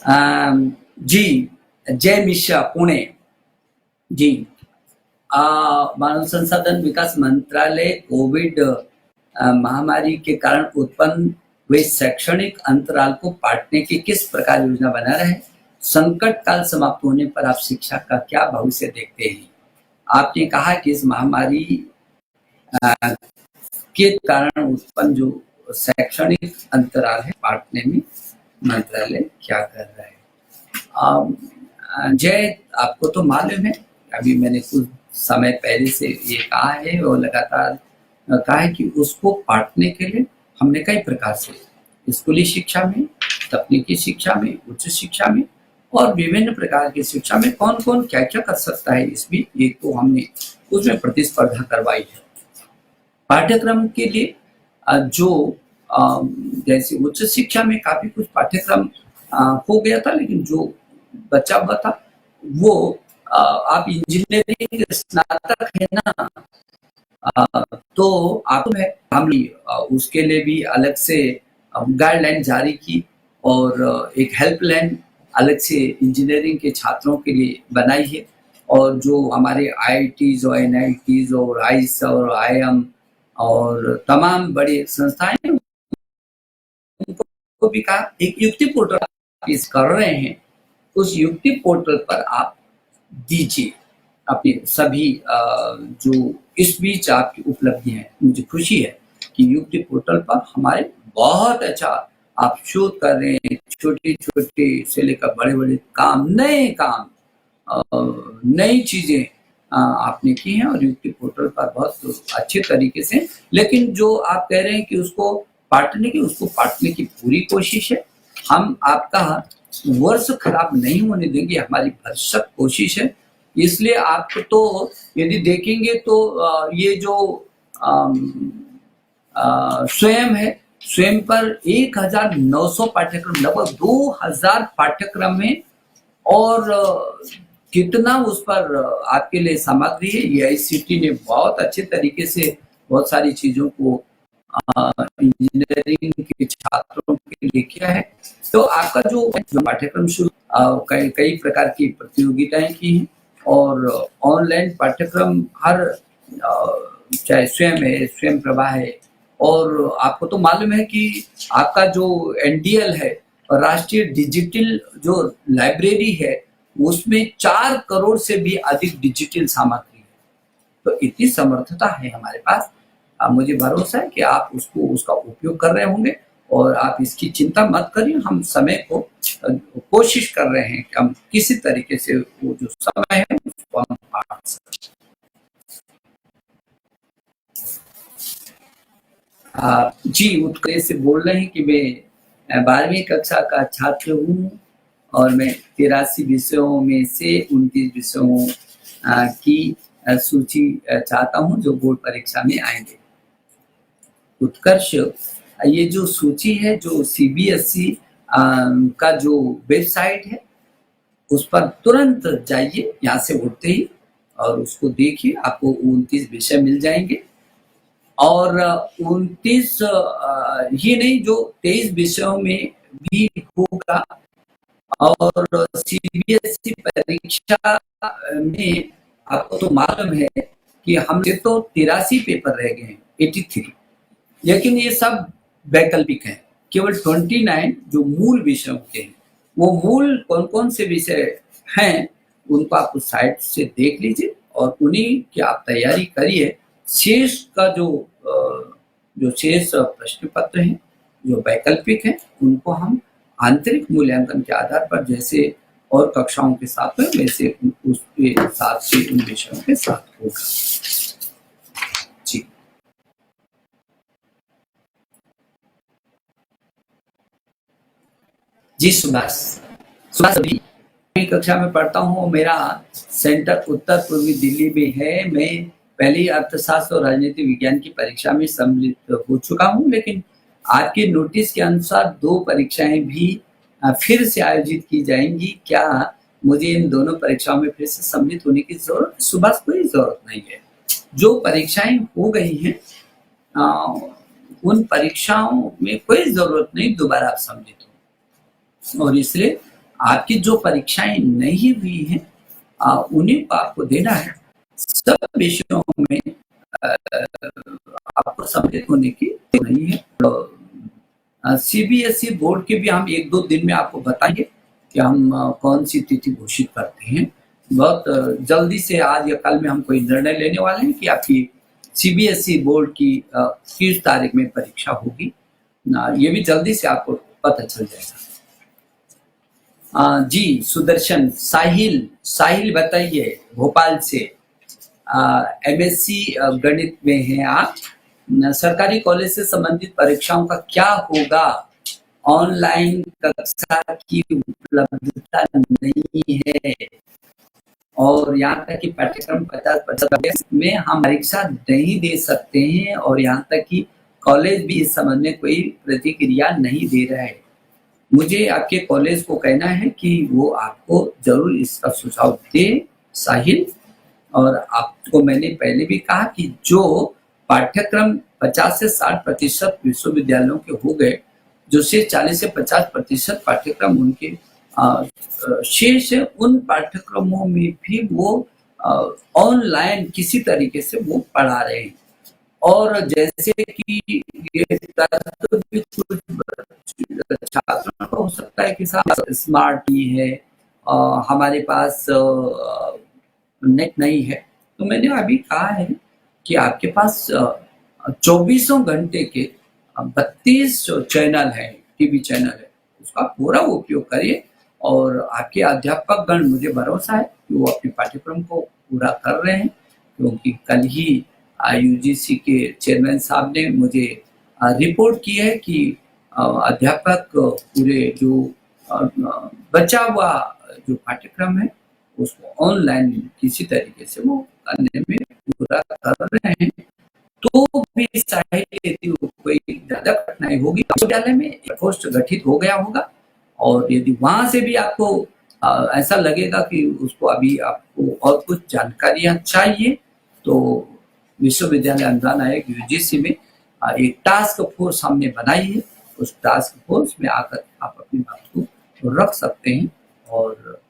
है। जी, जय मिश्रा, पुणे जी। मानव संसाधन विकास मंत्रालय कोविड महामारी के कारण उत्पन्न हुए शैक्षणिक अंतराल को पाटने की किस प्रकार योजना बना रहे हैं? संकट काल समाप्त होने पर आप शिक्षा का क्या भविष्य देखते हैं? आपने कहा कि इस महामारी के कारण उत्पन्न जो शैक्षणिक अंतराल है पाटने में मंत्रालय क्या कर रहा है। जय, आपको तो मालूम है, अभी मैंने कुछ समय पहले से ये कहा है और लगातार कहा है कि उसको पाटने के लिए हमने कई प्रकार से स्कूली शिक्षा में, तकनीकी शिक्षा में, उच्च शिक्षा में और विभिन्न प्रकार की शिक्षा में कौन कौन क्या क्या कर सकता है, इस भी एक तो हमने उसमें प्रतिस्पर्धा करवाई है। पाठ्यक्रम के लिए जो जैसे उच्च शिक्षा में काफी कुछ पाठ्यक्रम हो गया था, लेकिन जो बचा हुआ था वो आप इंजीनियरिंग स्नातक है ना, तो आप है हम उसके लिए भी अलग से गाइडलाइन जारी की और एक हेल्पलाइन अलग से इंजीनियरिंग के छात्रों के लिए बनाई है। और जो हमारे आईआईटीज और एनआईटीज और आईस और आईएम और तमाम बड़ी संस्थाएं उनको भी कहा एक युक्ति पोर्टल कर रहे हैं, उस युक्ति पोर्टल पर आप दीजिए अपने सभी जो इस बीच आपकी उपलब्धियां हैं। मुझे खुशी है कि युक्ति पोर्टल पर हमारे बहुत अच्छा आप शोध कर रहे हैं, छोटे छोटे से लेकर बड़े बड़े काम, नए काम, नई चीजें आपने की हैं और युक्ति पोर्टल पर बहुत अच्छे तरीके से। लेकिन जो आप कह रहे हैं कि उसको पाटने की, उसको पाटने की पूरी कोशिश है। हम आपका वर्ष खराब नहीं होने देंगे, हमारी भरसक कोशिश है। इसलिए आपको तो यदि देखेंगे तो ये जो स्वयं है, स्वयं पर 1900 पाठ्यक्रम, लगभग 2000 पाठ्यक्रम है। और कितना उस पर आपके लिए सामग्री है। ये आईसीटी ने बहुत अच्छे तरीके से बहुत सारी चीजों को इंजीनियरिंग के छात्रों के लिए किया है। तो आपका जो पाठ्यक्रम शुरू कई कई प्रकार की प्रतियोगिताएं की हैं और ऑनलाइन पाठ्यक्रम हर चाहे स्वयं है, स्वयं प्रभा है, और आपको तो मालूम है कि आपका जो एनडीएल है, राष्ट्रीय डिजिटल जो लाइब्रेरी है, उसमें 4 करोड़ से भी अधिक डिजिटल सामग्री है। तो इतनी समर्थता है हमारे पास। मुझे भरोसा है कि आप उसका उपयोग कर रहे होंगे और आप इसकी चिंता मत करिए। हम समय को कोशिश कर रहे हैं कि हम किसी तरीके से वो जो समय है उसको हम पार सकें। जी, उत्कर्ष से बोल रहे हैं कि मैं 12वीं कक्षा का छात्र हूँ और मैं 83 विषयों में से 29 विषयों की सूची चाहता हूँ जो बोर्ड परीक्षा में आएंगे। उत्कर्ष, ये जो सूची है, जो सीबीएसई का जो वेबसाइट है, उस पर तुरंत जाइए यहाँ से उठते ही और उसको देखिए। आपको 29 विषय मिल जाएंगे और 29 ही नहीं, जो 23 विषयों में भी होगा। और सीबीएसई परीक्षा में आपको तो मालूम है कि हमसे तो 83 पेपर रह गए हैं, 83, लेकिन ये सब वैकल्पिक हैं। केवल 29 जो मूल विषयों के हैं, वो मूल कौन कौन से विषय हैं उनको आप उस साइट से देख लीजिए और उन्हीं की आप तैयारी करिए। शेष का जो शेष प्रश्न पत्र हैं जो वैकल्पिक हैं, उनको हम आंतरिक मूल्यांकन के आधार पर जैसे और कक्षाओं के साथ में वैसे उसके साथ से उन विषयों के साथ होगा। जी, जी सुभाष अभी कक्षा में पढ़ता हूँ। मेरा सेंटर उत्तर पूर्वी दिल्ली में है। मैं पहले अर्थशास्त्र और राजनीति विज्ञान की परीक्षा में सम्मिलित हो चुका हूँ, लेकिन आपके नोटिस के अनुसार 2 परीक्षाएं भी फिर से आयोजित की जाएंगी। क्या मुझे इन दोनों परीक्षाओं में फिर से सम्मिलित होने की जरूरत है? सुभाष, कोई जरूरत नहीं है। जो परीक्षाएं हो गई हैं उन परीक्षाओं में कोई जरूरत नहीं दोबारा आप सम्मिलित हो। और इसलिए आपकी जो परीक्षाएं नहीं हुई हैं उन्हीं को आपको देना है। सब विषयों में आपको सम्मिलित होने की नहीं है। तो सीबीएसई बोर्ड के भी हम 1-2 दिन में आपको बताएंगे कि हम कौन सी तिथि घोषित करते हैं। बहुत जल्दी से आज या कल में हम कोई निर्णय लेने वाले हैं कि आपकी सीबीएसई बोर्ड की किस तारीख में परीक्षा होगी। ये भी जल्दी से आपको पता चल जाएगा। जी सुदर्शन, साहिल बताइए भोपाल से। एमएससी गणित में हैं आप। सरकारी कॉलेज से संबंधित परीक्षाओं का क्या होगा? ऑनलाइन कक्षा की उपलब्धता नहीं है और यहाँ तक कि पाठ्यक्रम 50% में हम परीक्षा नहीं दे सकते हैं और यहाँ तक कि कॉलेज भी इस संबंध में कोई प्रतिक्रिया नहीं दे रहा है। मुझे आपके कॉलेज को कहना है कि वो आपको जरूर इसका सुझाव दे साहिल। और आपको मैंने पहले भी कहा कि जो पाठ्यक्रम 50 से 60% विश्वविद्यालयों के हो गए, जो से 40 से 50% पाठ्यक्रम उनके शेष है, उन पाठ्यक्रमों में भी वो ऑनलाइन किसी तरीके से वो पढ़ा रहे हैं। और जैसे कि ये कुछ छात्रों को हो सकता है कि स्मार्ट नहीं है, हमारे पास नेट नहीं है, तो मैंने अभी कहा है कि आपके पास 24 घंटे के 32 चैनल है, टीवी चैनल है, उसका पूरा उपयोग करिए। और आपके अध्यापक गण, मुझे भरोसा है कि वो अपने पाठ्यक्रम को पूरा कर रहे हैं, क्योंकि कल ही यूजीसी के चेयरमैन साहब ने मुझे रिपोर्ट की है कि अध्यापक पूरे जो बचा हुआ जो पाठ्यक्रम है उसको ऑनलाइन किसी तरीके से वो करने में पूरा कर रहे हैं। तो भी शायद यदि कोई ज़्यादा कठिनाई होगी विश्वविद्यालय में एक पोस्ट गठित हो गया होगा, और यदि वहाँ से भी आपको ऐसा लगेगा कि उसको अभी आपको और कुछ जानकारियाँ चाहिए, तो विश्वविद्यालय अनुदान आयोग यूजीसी में एक टास्क फोर्स हमने बनाई है। उस टास्क फोर्स में आकर आप अपनी बात को रख सकते हैं और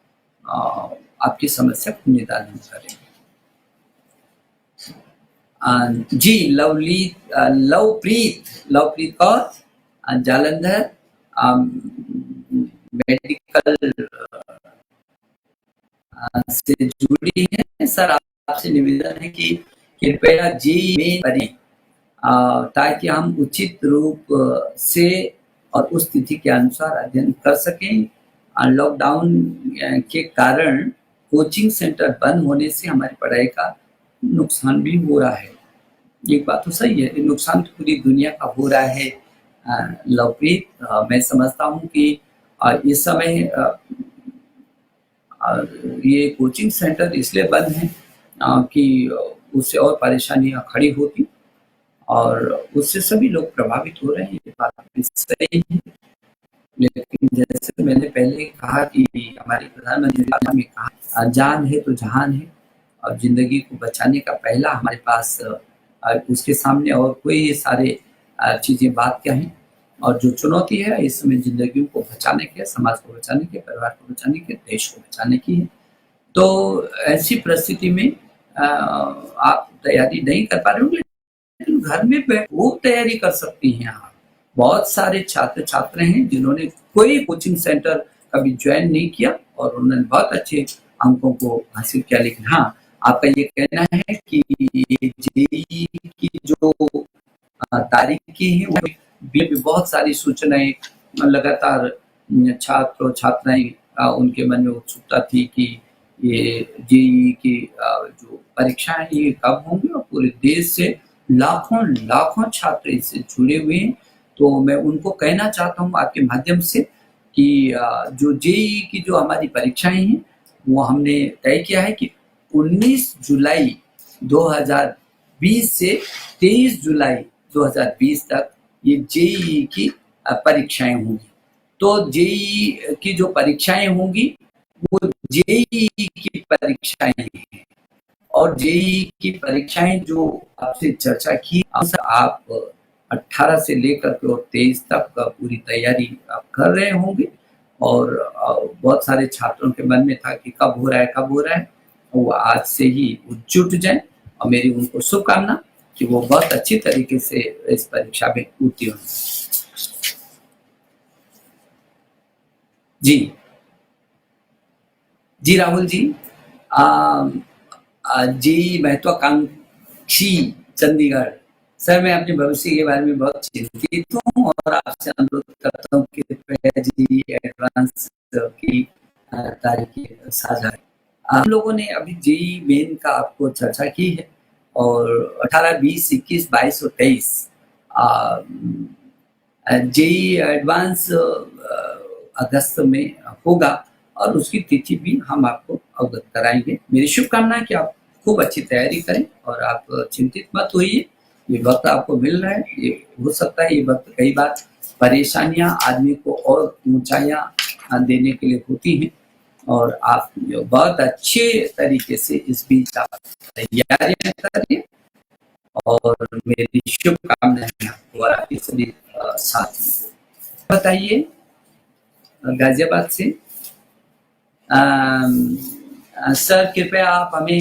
आपकी समस्या को निदान करेंगे। जी लवप्रीत कौर जालंधर मेडिकल से जुड़ी है। सर आपसे निवेदन है कि कृपया जेईई में पढ़ें ताकि हम उचित रूप से और उस तिथि के अनुसार अध्ययन कर सकें। लॉकडाउन के कारण कोचिंग सेंटर बंद होने से हमारी पढ़ाई का नुकसान भी हो रहा है। एक बात तो सही है, नुकसान तो पूरी दुनिया का हो रहा है। लवप्रीत, मैं समझता हूँ कि इस समय ये कोचिंग सेंटर इसलिए बंद हैं कि उससे और परेशानियाँ खड़ी होती और उससे सभी लोग प्रभावित हो रहे हैं। ये बात भी सही है, लेकिन जैसे मैंने पहले कहा कि हमारे प्रधानमंत्री ने कहा जान है तो जहान है, और जिंदगी को बचाने का पहला हमारे पास उसके सामने और कोई सारे चीज़ें बात क्या हैं, और जो चुनौती है इस समय जिंदगियों को बचाने की, समाज को बचाने की, परिवार को बचाने की, देश को बचाने की है। तो ऐसी परिस्थिति में आप तैयारी नहीं कर पा रहे होंगे, लेकिन घर में खूब तैयारी कर सकती हैं आप। बहुत सारे छात्र छात्र हैं जिन्होंने कोई कोचिंग सेंटर कभी ज्वाइन नहीं किया और उन्होंने बहुत अच्छे अंकों को हासिल किया। लेकिन हाँ, आपका ये कहना है कि जेईई की जो तारीख है वो भी बहुत सारी सूचनाएं लगातार छात्र और छात्राएं उनके मन में उत्सुकता थी कि ये जेईई की जो परीक्षाएं ये कब होंगी, और पूरे देश से लाखों लाखों छात्र इससे जुड़े हुए हैं। तो मैं उनको कहना चाहता हूँ आपके माध्यम से कि जो जेईई की जो हमारी परीक्षाएं हैं वो हमने तय किया है कि 19 जुलाई 2020 से 23 जुलाई 2020 तक ये जेईई की परीक्षाएं होंगी। तो जेईई की जो परीक्षाएं होंगी वो जेईई की परीक्षाएं हैं, और जेईई की परीक्षाएं जो आपसे चर्चा की, आप 18 से लेकर के और 23 तक पूरी तैयारी आप कर रहे होंगे। और बहुत सारे छात्रों के मन में था कि कब हो रहा है, वो आज से ही जुट जाएं, और मेरी उनको शुभकामना कि वो बहुत अच्छी तरीके से इस परीक्षा में उत्तीर्ण हों। जी राहुल जी, जेईई महत्वाकांक्षी चंडीगढ़। सर मैं अपने भविष्य के बारे में बहुत चिंतित हूँ और आपसे अनुरोध करता हूँ कि जेईई एडवांस की तारीखें साझा है। हम लोगों ने अभी जेईई मेन का आपको चर्चा की है, और 18, 20, 21, 22 और 23 जेईई एडवांस अगस्त में होगा, और उसकी तिथि भी हम आपको अवगत कराएंगे। मेरी शुभकामना है कि आप खूब अच्छी तैयारी करें और आप चिंतित मत होइए। ये वक्त आपको मिल रहा है, ये हो सकता है ये वक्त कई बार परेशानियां आदमी को और ऊंचाइयां देने के लिए होती हैं, और आप बहुत अच्छे तरीके से इस बीच आप तैयारियां करिए, और मेरी शुभकामनाएं आपको और आपके सभी साथियों को। बताइए गाजियाबाद से सर कृपया आप हमें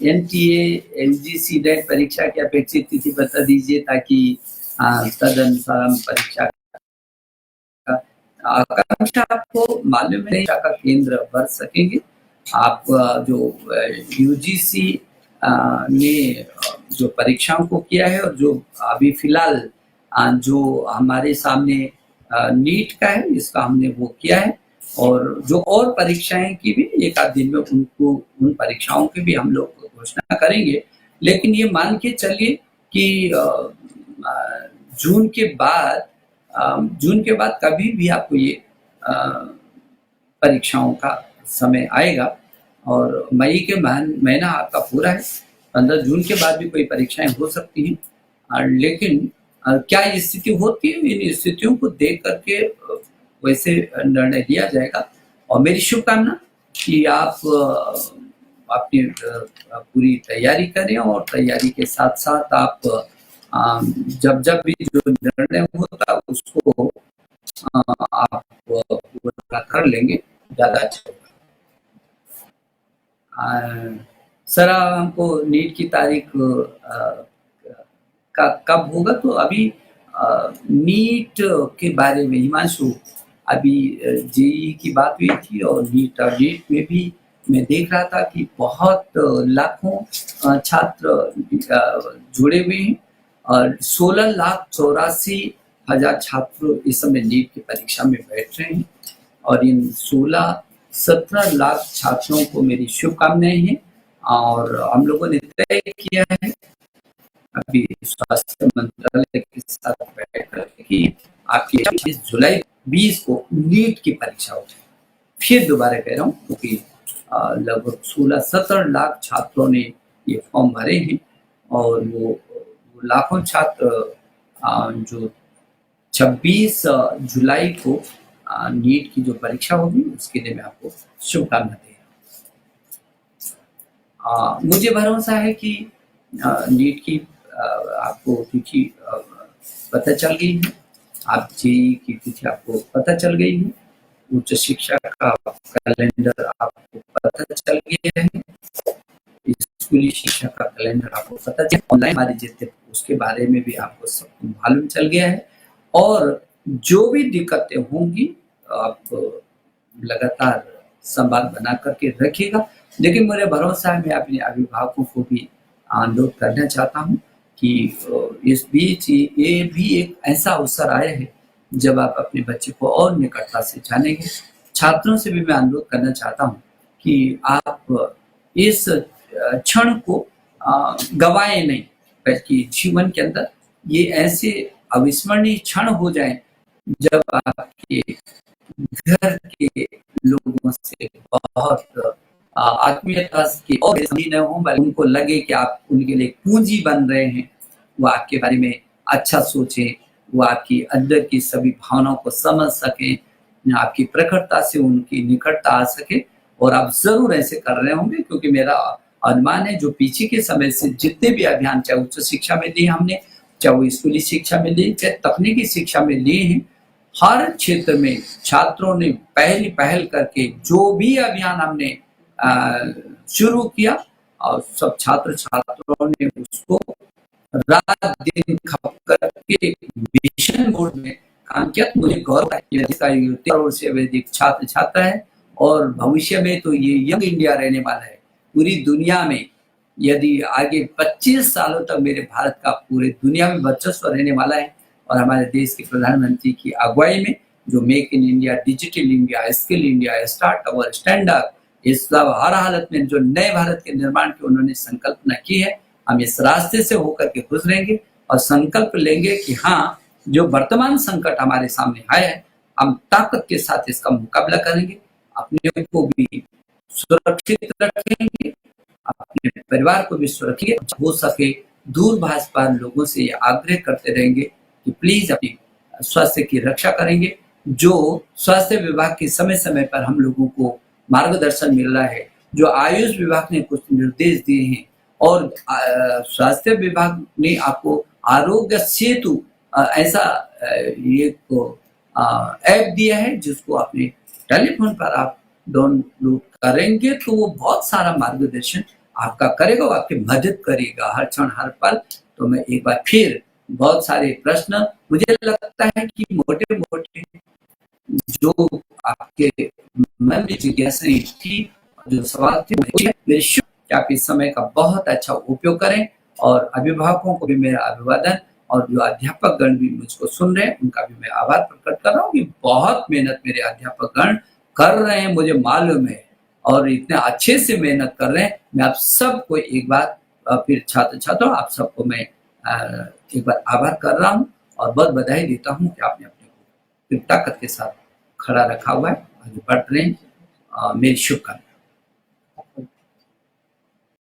एनटीए एलजीसी डेट परीक्षा की अपेक्षित तिथि बता दीजिए, ताकि तदनुसार हम परीक्षा का आकांक्षा आपको मालूम है का केंद्र भर सकेंगे। आप जो यूजीसी ने जो परीक्षाओं को किया है, और जो अभी फिलहाल जो हमारे सामने नीट का है इसका हमने वो किया है, और जो और परीक्षाएं की भी एक आध दिन में उनको उन परीक्षाओं की भी हम लोग घोषणा करेंगे। लेकिन ये मान के चलिए कि जून के बाद कभी भी आपको ये परीक्षाओं का समय आएगा और मई के महीना आपका पूरा है। 15 जून के बाद भी कोई परीक्षाएं हो सकती हैं, लेकिन क्या स्थिति होती है, इन स्थितियों को देख करके वैसे निर्णय लिया जाएगा। और मेरी शुभकामना कि आप अपनी पूरी तैयारी करें और तैयारी के साथ साथ आप जब भी जो निर्णय होता है उसको आप पूरा कर लेंगे, ज़्यादा अच्छा होगा। सर, हमको नीट की तारीख कब होगा? तो अभी नीट के बारे में हिमांशु, अभी जेईई की बात हुई थी और नीट में भी मैं देख रहा था कि बहुत लाखों छात्र जुड़े हुए हैं और 16,84,000 छात्र इस समय नीट की परीक्षा में बैठ रहे हैं और इन 17 लाख छात्रों को मेरी शुभकामनाएं हैं। और हम लोगों ने तय किया है अभी स्वास्थ्य मंत्रालय के साथ बैठकर कि आपकी 21 जुलाई 20 को नीट की परीक्षा हो जाए। फिर दोबारा कह रहा हूँ क्योंकि लगभग 16-17 लाख छात्रों ने ये फॉर्म भरे हैं और वो लाखों छात्र जो 26 जुलाई को नीट की जो परीक्षा होगी उसके लिए मैं आपको शुभकामनाएं दे रहा हूँ। मुझे भरोसा है कि नीट की आपको तिथि पता चल गई है, आप जेईई की तिथि आपको पता चल गई है, उच्च शिक्षा का कैलेंडर आपको पता चल गया है, स्कूली शिक्षा का कैलेंडर आपको पता चल, ऑनलाइन हमारे जितने उसके बारे में भी आपको सब मालूम चल गया है। और जो भी दिक्कतें होंगी आप लगातार संवाद बना करके रखिएगा। लेकिन मुझे भरोसा है, मैं अपने अभिभावकों को भी अनुरोध करना चाहता हूँ कि इस बीच ये भी एक ऐसा अवसर आया है जब आप अपने बच्चे को और निकटता से जानेंगे। छात्रों से भी मैं अनुरोध करना चाहता हूँ कि आप इस क्षण को गवाएं नहीं, बल्कि जीवन के अंदर ये ऐसे अविस्मरणीय क्षण हो जाएं जब आपके घर के लोगों से बहुत आत्मीयता की और न हो, बल्कि उनको लगे कि आप उनके लिए पूंजी बन रहे हैं। वो आपके बारे में अच्छा सोचें, वो आपकी अंदर की सभी भावनाओं को समझ सकें, आपकी प्रखरता से उनकी निकटता आ सके। और आप जरूर ऐसे कर रहे होंगे क्योंकि मेरा अनुमान है जो पीछे के समय से जितने भी अभियान, चाहे उच्च शिक्षा में लिए हमने, चाहे वो स्कूली शिक्षा में लिए, चाहे तकनीकी शिक्षा में लिए हैं, हर क्षेत्र में छात्रों ने पहल करके जो भी अभियान हमने शुरू किया और सब छात्रों ने उसको रात दिन खप करके मिशन मोड में काम किया। तो मुझे गौरव है कि 13 करोड़ से अधिक छात्र छात्रा है और भविष्य में तो ये यंग इंडिया रहने वाला है पूरी दुनिया में। यदि आगे 25 सालों तक मेरे भारत का पूरे दुनिया में वर्चस्व रहने वाला है और हमारे देश के प्रधानमंत्री की अगुवाई में जो make in India, digital India, skill India, startup और स्टैंड अप, इस सब हर हालत में जो नए भारत के निर्माण की उन्होंने संकल्पना की है, हम इस रास्ते से होकर के गुजरेंगे और संकल्प लेंगे कि हाँ, जो वर्तमान संकट हमारे सामने आया है, हम ताकत के साथ इसका मुकाबला करेंगे, अपने को भी सुरक्षित रखेंगे, अपने परिवार को भी सुरक्षित हो सके। दूरभाष पर लोगों से आग्रह करते रहेंगे कि प्लीज अपनी स्वास्थ्य की रक्षा करेंगे। जो स्वास्थ्य विभाग के समय समय पर हम लोगों को मार्गदर्शन मिल रहा है, जो आयुष विभाग ने कुछ निर्देश दिए हैं और स्वास्थ्य विभाग ने आपको आरोग्य सेतु ऐसा एक ऐप दिया है जिसको अपने टेलीफोन पर आप डाउनलोड करेंगे तो वो बहुत सारा मार्गदर्शन आपका करेगा, वो आपकी मदद करेगा हर क्षण हर पल। तो मैं एक बार फिर बहुत सारे प्रश्न मुझे लगता है कि मोटे मोटे जो आपके मन में जिज्ञासाएं थी, जो सवाल थे, मेरे शुभ आप इस समय का बहुत अच्छा उपयोग करें। और अभिभावकों को भी मेरा अभिवादन और जो अध्यापक गण भी मुझको सुन रहे हैं उनका भी मैं आभार प्रकट कर रहा हूँ कि बहुत मेहनत मेरे अध्यापक गण कर रहे हैं, मुझे मालूम है, और इतने अच्छे से मेहनत कर रहे हैं। मैं आप सबको एक बार फिर छात्र छात्रों आप सबको मैं एक बार आभार कर रहा हूँ और बहुत बधाई देता हूँ कि आपने अपने को फिर ताकत के साथ खड़ा रखा हुआ है, आगे बढ़ रहे हैं। मेरी शुभकामनाएं।